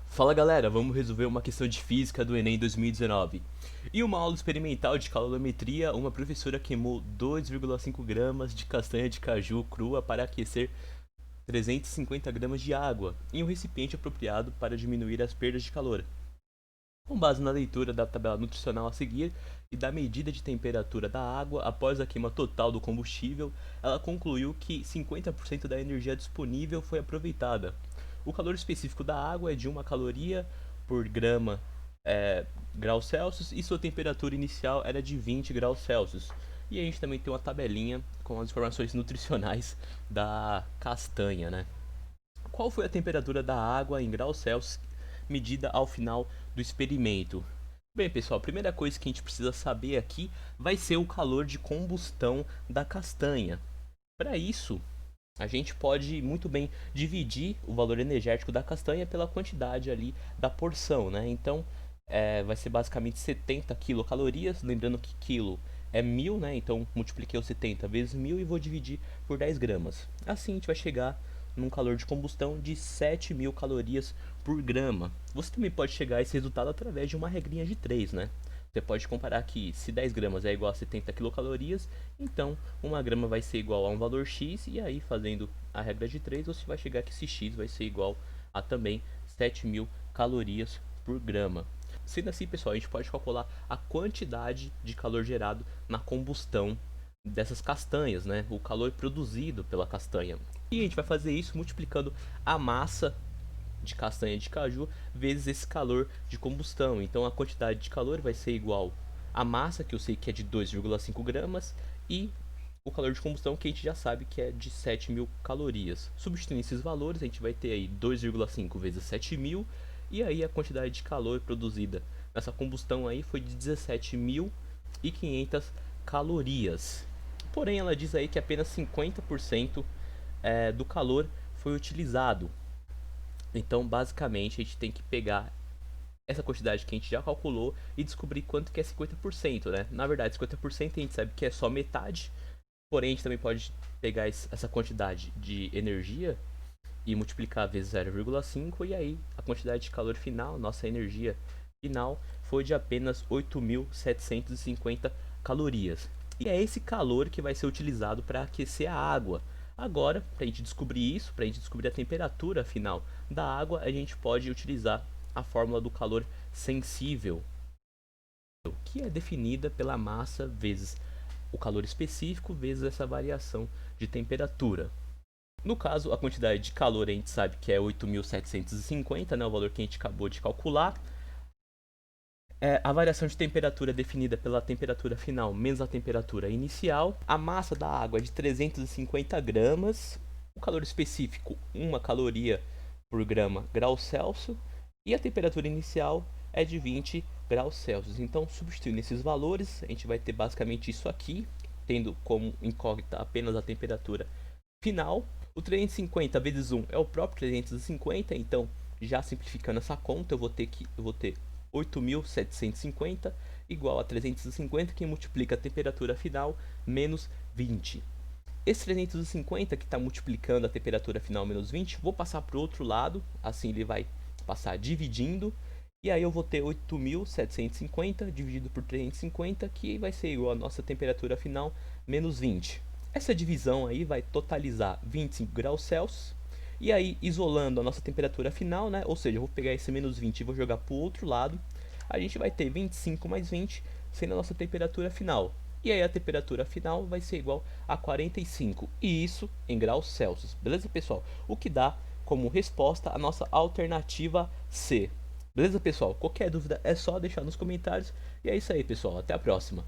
Fala galera, vamos resolver uma questão de física do Enem 2019. Em uma aula experimental de calorimetria, uma professora queimou 2,5 gramas de castanha de caju crua para aquecer 350 gramas de água em um recipiente apropriado para diminuir as perdas de calor. Com base na leitura da tabela nutricional a seguir e da medida de temperatura da água após a queima total do combustível, ela concluiu que 50% da energia disponível foi aproveitada. O calor específico da água é de 1 caloria por grama graus Celsius e sua temperatura inicial era de 20 graus Celsius. E a gente também tem uma tabelinha com as informações nutricionais da castanha, né? Qual foi a temperatura da água em graus Celsius medida ao final do experimento? Bem, pessoal, a primeira coisa que a gente precisa saber aqui vai ser o calor de combustão da castanha. Para isso, a gente pode muito bem dividir o valor energético da castanha pela quantidade ali da porção, né? Então, vai ser basicamente 70 quilocalorias, lembrando que quilo é 1000, né? Então, multipliquei o 70 vezes 1000 e vou dividir por 10 gramas. Assim, a gente vai chegar num calor de combustão de 7.000 calorias por grama. Você também pode chegar a esse resultado através de uma regrinha de 3, né? Você pode comparar que se 10 gramas é igual a 70 quilocalorias, então 1 grama vai ser igual a um valor X, e aí fazendo a regra de 3, você vai chegar que esse X vai ser igual a também 7.000 calorias por grama. Sendo assim, pessoal, a gente pode calcular a quantidade de calor gerado na combustão dessas castanhas, né? O calor produzido pela castanha. E a gente vai fazer isso multiplicando a massa de castanha de caju vezes esse calor de combustão. Então a quantidade de calor vai ser igual à massa, que eu sei que é de 2,5 gramas, e o calor de combustão, que a gente já sabe que é de 7.000 calorias. Substituindo esses valores, a gente vai ter aí 2,5 vezes 7.000, e aí a quantidade de calor produzida nessa combustão aí foi de 17.500 calorias. Porém, ela diz aí que apenas 50% do calor foi utilizado. Então, basicamente, a gente tem que pegar essa quantidade que a gente já calculou e descobrir quanto que é 50%, né? Na verdade, 50% a gente sabe que é só metade, porém a gente também pode pegar essa quantidade de energia e multiplicar vezes 0,5, e aí a quantidade de calor final, nossa energia final, foi de apenas 8.750 calorias. E é esse calor que vai ser utilizado para aquecer a água. Agora, para a gente descobrir isso, para a gente descobrir a temperatura final da água, a gente pode utilizar a fórmula do calor sensível, que é definida pela massa vezes o calor específico vezes essa variação de temperatura. No caso, a quantidade de calor a gente sabe que é 8.750, né, o valor que a gente acabou de calcular. A variação de temperatura é definida pela temperatura final menos a temperatura inicial. A massa da água é de 350 gramas. O calor específico, 1 caloria por grama graus Celsius. E a temperatura inicial é de 20 graus Celsius. Então, substituindo esses valores, a gente vai ter basicamente isso aqui, tendo como incógnita apenas a temperatura final. O 350 vezes 1 é o próprio 350, então, já simplificando essa conta, eu vou ter 8.750 igual a 350, que multiplica a temperatura final menos 20. Esse 350 que está multiplicando a temperatura final menos 20, vou passar para o outro lado, assim ele vai passar dividindo, e aí eu vou ter 8.750 dividido por 350, que vai ser igual a nossa temperatura final menos 20. Essa divisão aí vai totalizar 25 graus Celsius. E aí, isolando a nossa temperatura final, né? Ou seja, eu vou pegar esse menos 20 e vou jogar para o outro lado. A gente vai ter 25 mais 20, sendo a nossa temperatura final. E aí a temperatura final vai ser igual a 45. E isso em graus Celsius. Beleza, pessoal? O que dá como resposta a nossa alternativa C. Beleza, pessoal? Qualquer dúvida é só deixar nos comentários. E é isso aí, pessoal. Até a próxima.